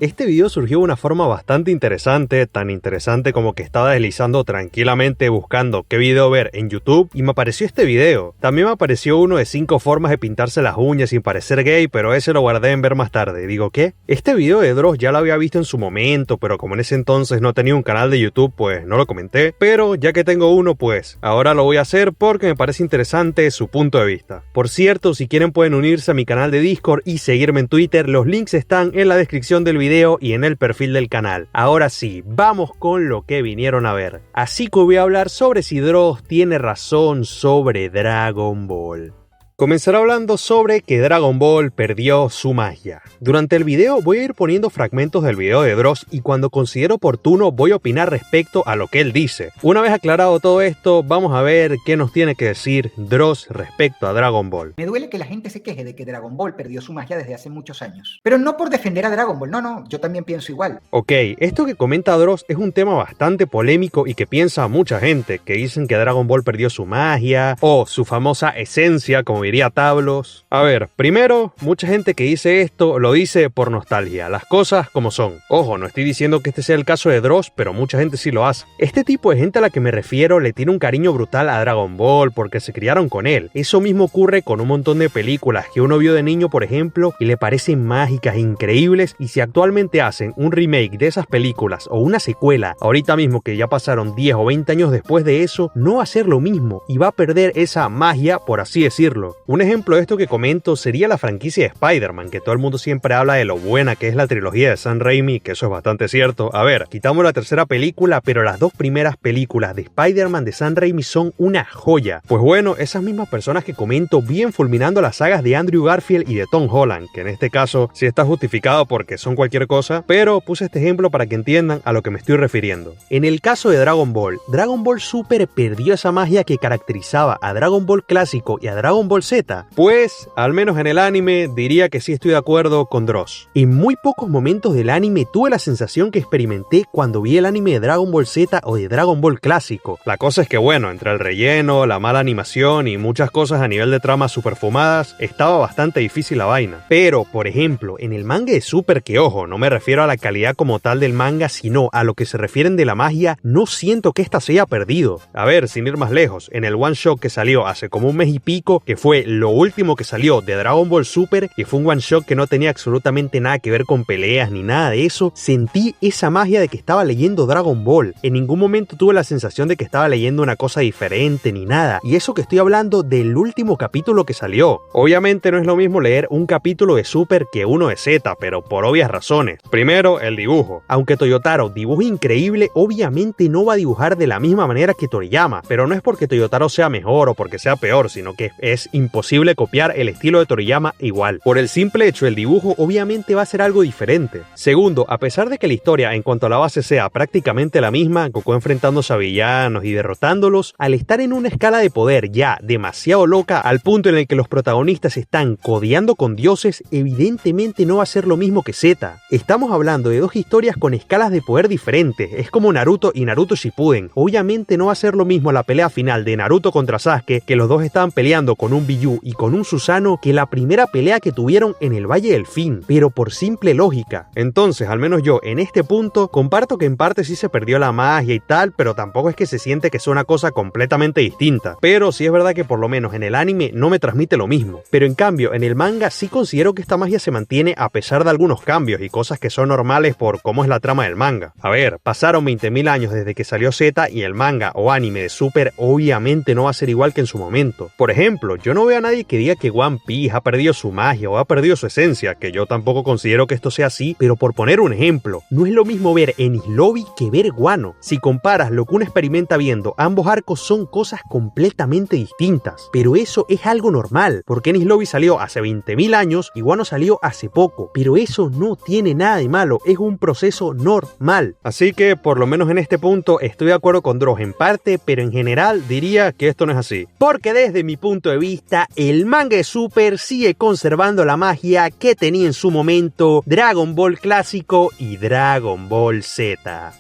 Este video surgió de una forma bastante interesante, tan interesante como que estaba deslizando tranquilamente buscando qué video ver en YouTube y me apareció este video. También me apareció uno de 5 formas de pintarse las uñas sin parecer gay, pero ese lo guardé en ver más tarde. Digo, ¿qué? Este video de Dross ya lo había visto en su momento, pero como en ese entonces no tenía un canal de YouTube, pues no lo comenté. Pero ya que tengo uno, pues ahora lo voy a hacer porque me parece interesante su punto de vista. Por cierto, si quieren pueden unirse a mi canal de Discord y seguirme en Twitter. Los links están en la descripción del video y en el perfil del canal. Ahora sí, vamos con lo que vinieron a ver. Así que voy a hablar sobre si Dross tiene razón sobre Dragon Ball. Comenzaré hablando sobre que Dragon Ball perdió su magia. Durante el video voy a ir poniendo fragmentos del video de Dross y cuando considero oportuno voy a opinar respecto a lo que él dice. Una vez aclarado todo esto, vamos a ver qué nos tiene que decir Dross respecto a Dragon Ball. Me duele que la gente se queje de que Dragon Ball perdió su magia desde hace muchos años. Pero no por defender a Dragon Ball, no, yo también pienso igual. Ok, esto que comenta Dross es un tema bastante polémico y que piensa mucha gente, que dicen que Dragon Ball perdió su magia o su famosa esencia, como diría Tablos. A ver, primero, mucha gente que dice esto lo dice por nostalgia, las cosas como son. Ojo, no estoy diciendo que este sea el caso de Dross, pero mucha gente sí lo hace. Este tipo de gente a la que me refiero le tiene un cariño brutal a Dragon Ball porque se criaron con él. Eso mismo ocurre con un montón de películas que uno vio de niño, por ejemplo, y le parecen mágicas, increíbles, y si actualmente hacen un remake de esas películas o una secuela, ahorita mismo que ya pasaron 10 o 20 años después de eso, no va a ser lo mismo y va a perder esa magia, por así decirlo. Un ejemplo de esto que comento sería la franquicia de Spider-Man, que todo el mundo siempre habla de lo buena que es la trilogía de Sam Raimi, que eso es bastante cierto. A ver, quitamos la tercera película, pero las 2 primeras películas de Spider-Man de Sam Raimi son una joya. Pues bueno, esas mismas personas que comento vienen fulminando las sagas de Andrew Garfield y de Tom Holland, que en este caso sí está justificado porque son cualquier cosa, pero puse este ejemplo para que entiendan a lo que me estoy refiriendo. En el caso de Dragon Ball Super perdió esa magia que caracterizaba a Dragon Ball clásico y a Dragon Ball Z. Pues, al menos en el anime, diría que sí estoy de acuerdo con Dross. En muy pocos momentos del anime tuve la sensación que experimenté cuando vi el anime de Dragon Ball Z o de Dragon Ball clásico. La cosa es que bueno, entre el relleno, la mala animación y muchas cosas a nivel de tramas superfumadas, estaba bastante difícil la vaina. Pero, por ejemplo, en el manga de Super, que ojo, no me refiero a la calidad como tal del manga, sino a lo que se refieren de la magia, no siento que esta se haya perdido. A ver, sin ir más lejos, en el one shot que salió hace como un mes y pico, que fue lo último que salió de Dragon Ball Super, que fue un one shot que no tenía absolutamente nada que ver con peleas ni nada de eso, sentí esa magia de que estaba leyendo Dragon Ball. En ningún momento tuve la sensación de que estaba leyendo una cosa diferente ni nada, y eso que estoy hablando del último capítulo que salió. Obviamente no es lo mismo leer un capítulo de Super que uno de Z, pero por obvias razones. Primero, el dibujo. Aunque Toyotaro dibuja increíble, obviamente no va a dibujar de la misma manera que Toriyama, pero no es porque Toyotaro sea mejor o porque sea peor, sino que es imposible copiar el estilo de Toriyama igual. Por el simple hecho del dibujo, obviamente va a ser algo diferente. Segundo, a pesar de que la historia en cuanto a la base sea prácticamente la misma, Goku enfrentándose a villanos y derrotándolos, al estar en una escala de poder ya demasiado loca al punto en el que los protagonistas están codeando con dioses, evidentemente no va a ser lo mismo que Z. Estamos hablando de 2 historias con escalas de poder diferentes, es como Naruto y Naruto Shippuden. Obviamente no va a ser lo mismo la pelea final de Naruto contra Sasuke, que los dos estaban peleando con un Biju y con un Susano, que la primera pelea que tuvieron en el Valle del Fin, pero por simple lógica. Entonces, al menos yo en este punto comparto que en parte sí se perdió la magia y tal, pero tampoco es que se siente que es una cosa completamente distinta. Pero sí es verdad que por lo menos en el anime no me transmite lo mismo. Pero en cambio en el manga sí considero que esta magia se mantiene a pesar de algunos cambios y cosas que son normales por cómo es la trama del manga. A ver, pasaron 20.000 años desde que salió Z y el manga o anime de Super obviamente no va a ser igual que en su momento. Por ejemplo, yo no veo a nadie que diga que One Piece ha perdido su magia o ha perdido su esencia, que yo tampoco considero que esto sea así, pero por poner un ejemplo, no es lo mismo ver Enies Lobby que ver Wano. Si comparas lo que uno experimenta viendo ambos arcos son cosas completamente distintas, pero eso es algo normal, porque Enies Lobby salió hace 20.000 años y Wano salió hace poco, pero eso no tiene nada de malo, es un proceso normal. Así que por lo menos en este punto estoy de acuerdo con Dross en parte, pero en general diría que esto no es así, porque desde mi punto de vista el manga de Super sigue conservando la magia que tenía en su momento Dragon Ball clásico y Dragon Ball Z.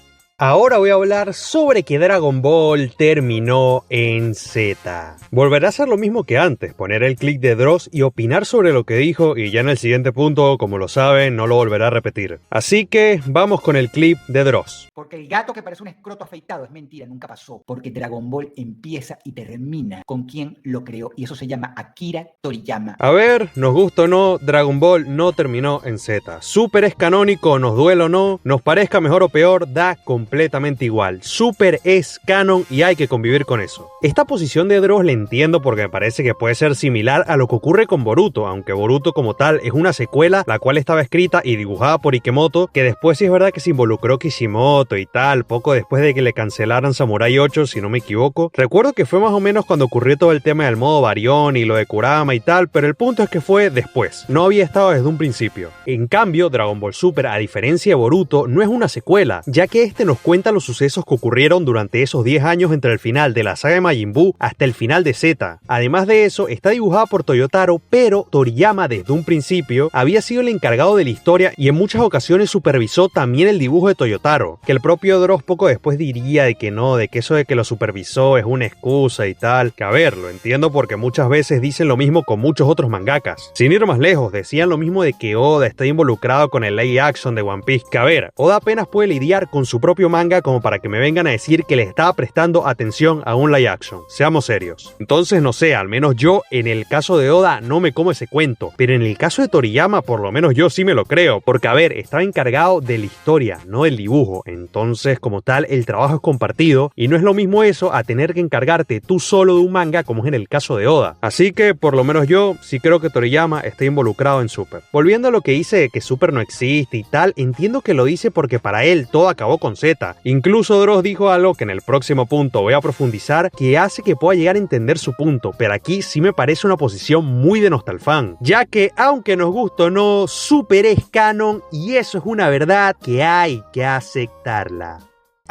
Ahora voy a hablar sobre que Dragon Ball terminó en Z. Volverá a ser lo mismo que antes, poner el clic de Dross y opinar sobre lo que dijo y ya en el siguiente punto, como lo saben, no lo volverá a repetir. Así que vamos con el clip de Dross. Porque el gato que parece un escroto afeitado es mentira, nunca pasó. Porque Dragon Ball empieza y termina con quien lo creó y eso se llama Akira Toriyama. A ver, nos gusta o no, Dragon Ball no terminó en Z. Super es canónico, nos duele o no, nos parezca mejor o peor, da completamente igual. Super es canon y hay que convivir con eso. Esta posición de Dross la entiendo porque me parece que puede ser similar a lo que ocurre con Boruto, aunque Boruto como tal es una secuela la cual estaba escrita y dibujada por Ikemoto, que después sí es verdad que se involucró Kishimoto y tal, poco después de que le cancelaran Samurai 8, si no me equivoco. Recuerdo que fue más o menos cuando ocurrió todo el tema del modo Baryon y lo de Kurama y tal, pero el punto es que fue después, no había estado desde un principio. En cambio, Dragon Ball Super, a diferencia de Boruto, no es una secuela, ya que este nos cuenta los sucesos que ocurrieron durante esos 10 años entre el final de la saga de Majin Buu hasta el final de Z. Además de eso, está dibujada por Toyotaro, pero Toriyama desde un principio había sido el encargado de la historia y en muchas ocasiones supervisó también el dibujo de Toyotaro, que el propio Dross poco después diría de que no, de que eso de que lo supervisó es una excusa y tal, que a ver, lo entiendo porque muchas veces dicen lo mismo con muchos otros mangakas. Sin ir más lejos, decían lo mismo de que Oda está involucrado con el live action de One Piece, que a ver, Oda apenas puede lidiar con su propio manga como para que me vengan a decir que le estaba prestando atención a un live action, seamos serios. Entonces no sé, al menos yo en el caso de Oda no me como ese cuento, pero en el caso de Toriyama por lo menos yo sí me lo creo, porque a ver, estaba encargado de la historia, no del dibujo, entonces como tal el trabajo es compartido y no es lo mismo eso a tener que encargarte tú solo de un manga como es en el caso de Oda. Así que por lo menos yo sí creo que Toriyama está involucrado en Super. Volviendo a lo que dice de que Super no existe y tal, entiendo que lo dice porque para él todo acabó con Z. Incluso Dross dijo algo que en el próximo punto voy a profundizar que hace que pueda llegar a entender su punto, pero aquí sí me parece una posición muy de nostalfan, ya que aunque nos guste o no, Super es canon y eso es una verdad que hay que aceptarla.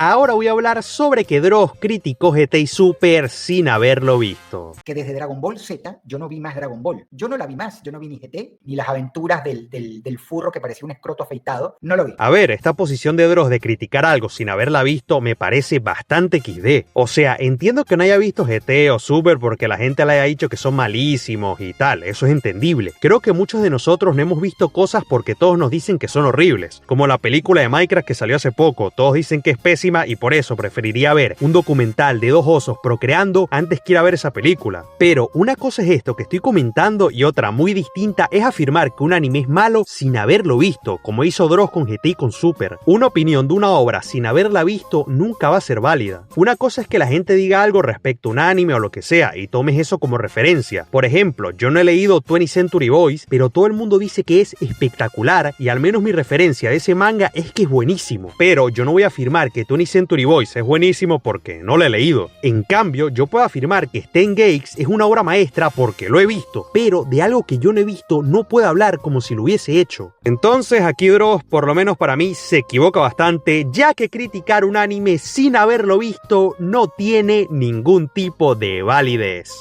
Ahora voy a hablar sobre que Dross criticó GT y Super sin haberlo visto. Que desde Dragon Ball Z yo no vi más Dragon Ball. Yo no la vi más. Yo no vi ni GT, ni las aventuras del furro que parecía un escroto afeitado. No lo vi. A ver, esta posición de Dross de criticar algo sin haberla visto me parece bastante XD. O sea, entiendo que no haya visto GT o Super porque la gente le haya dicho que son malísimos y tal. Eso es entendible. Creo que muchos de nosotros no hemos visto cosas porque todos nos dicen que son horribles. Como la película de Minecraft que salió hace poco. Todos dicen que es pésima y por eso preferiría ver un documental de dos osos procreando antes que ir a ver esa película. Pero una cosa es esto que estoy comentando y otra muy distinta es afirmar que un anime es malo sin haberlo visto, como hizo Dross con GT y con Super. Una opinión de una obra sin haberla visto nunca va a ser válida. Una cosa es que la gente diga algo respecto a un anime o lo que sea y tomes eso como referencia. Por ejemplo, yo no he leído 20th Century Boys, pero todo el mundo dice que es espectacular y al menos mi referencia de ese manga es que es buenísimo. Pero yo no voy a afirmar que 20th Century Boys es buenísimo porque no lo he leído. En cambio, yo puedo afirmar que Steins Gate es una obra maestra porque lo he visto, pero de algo que yo no he visto no puedo hablar como si lo hubiese hecho. Entonces aquí Dross, por lo menos para mí, se equivoca bastante, ya que criticar un anime sin haberlo visto no tiene ningún tipo de validez.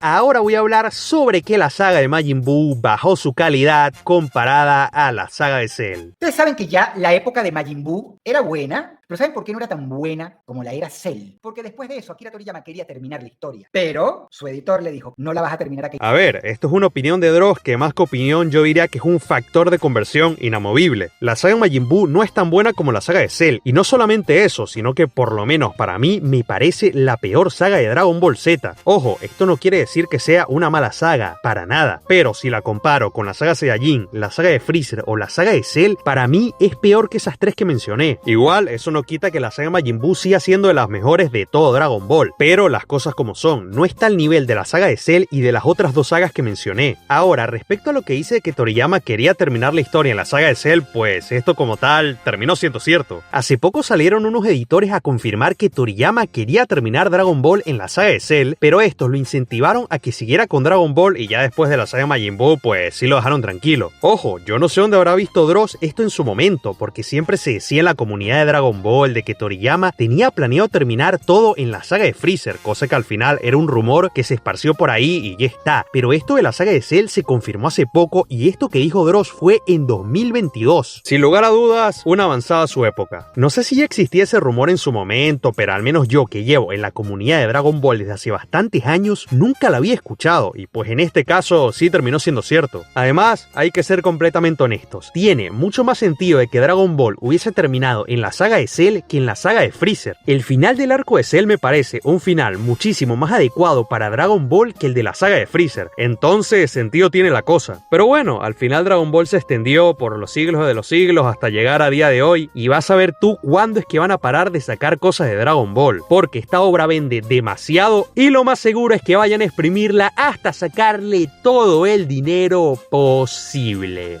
Ahora voy a hablar sobre que la saga de Majin Buu bajó su calidad comparada a la saga de Cell. Ustedes saben que ya la época de Majin Buu era buena, pero ¿saben por qué no era tan buena como la era Cell? Porque después de eso Akira Toriyama quería terminar la historia, pero su editor le dijo, no la vas a terminar aquí. A ver, esto es una opinión de Dross que más que opinión yo diría que es un factor de conversión inamovible. La saga de Majin Buu no es tan buena como la saga de Cell, y no solamente eso, sino que por lo menos para mí me parece la peor saga de Dragon Ball Z. Ojo, esto no quiere decir que sea una mala saga, para nada, pero si la comparo con la saga Saiyajin, la saga de Freezer o la saga de Cell, para mí es peor que esas tres que mencioné. Igual, eso no quita que la saga Majin Buu siga siendo de las mejores de todo Dragon Ball, pero las cosas como son, no está al nivel de la saga de Cell y de las otras dos sagas que mencioné. Ahora, respecto a lo que dice de que Toriyama quería terminar la historia en la saga de Cell, pues esto como tal terminó siendo cierto. Hace poco salieron unos editores a confirmar que Toriyama quería terminar Dragon Ball en la saga de Cell, pero estos lo incentivaron esperaron a que siguiera con Dragon Ball y ya después de la saga Majin Buu pues sí lo dejaron tranquilo. Ojo, yo no sé dónde habrá visto Dross esto en su momento, porque siempre se decía en la comunidad de Dragon Ball de que Toriyama tenía planeado terminar todo en la saga de Freezer, cosa que al final era un rumor que se esparció por ahí y ya está. Pero esto de la saga de Cell se confirmó hace poco y esto que dijo Dross fue en 2022. Sin lugar a dudas, una avanzada a su época. No sé si ya existía ese rumor en su momento, pero al menos yo que llevo en la comunidad de Dragon Ball desde hace bastantes años, nunca la había escuchado y pues en este caso sí terminó siendo cierto. Además, hay que ser completamente honestos. Tiene mucho más sentido de que Dragon Ball hubiese terminado en la saga de Cell que en la saga de Freezer. El final del arco de Cell me parece un final muchísimo más adecuado para Dragon Ball que el de la saga de Freezer. Entonces, sentido tiene la cosa. Pero bueno, al final Dragon Ball se extendió por los siglos de los siglos hasta llegar a día de hoy y vas a ver tú cuándo es que van a parar de sacar cosas de Dragon Ball, porque esta obra vende demasiado y lo más seguro es que vayan a exprimirla hasta sacarle todo el dinero posible.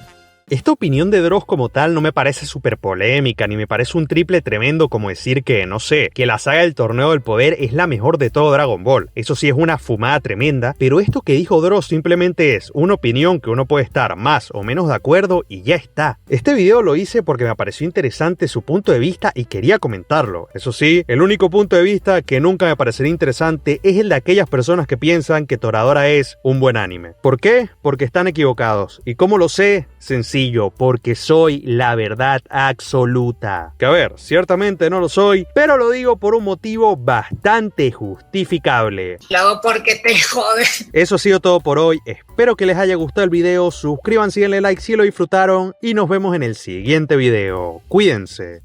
Esta opinión de Dross como tal no me parece súper polémica, ni me parece un triple tremendo como decir que, no sé, que la saga del Torneo del Poder es la mejor de todo Dragon Ball. Eso sí es una fumada tremenda, pero esto que dijo Dross simplemente es una opinión que uno puede estar más o menos de acuerdo y ya está. Este video lo hice porque me pareció interesante su punto de vista y quería comentarlo. Eso sí, el único punto de vista que nunca me parecería interesante es el de aquellas personas que piensan que Toradora es un buen anime. ¿Por qué? Porque están equivocados. ¿Y cómo lo sé? Sencillo, porque soy la verdad absoluta. Que a ver, ciertamente no lo soy, pero lo digo por un motivo bastante justificable. Lo hago porque te jodes. Eso ha sido todo por hoy, espero que les haya gustado el video, suscríbanse y denle like si lo disfrutaron y nos vemos en el siguiente video. Cuídense.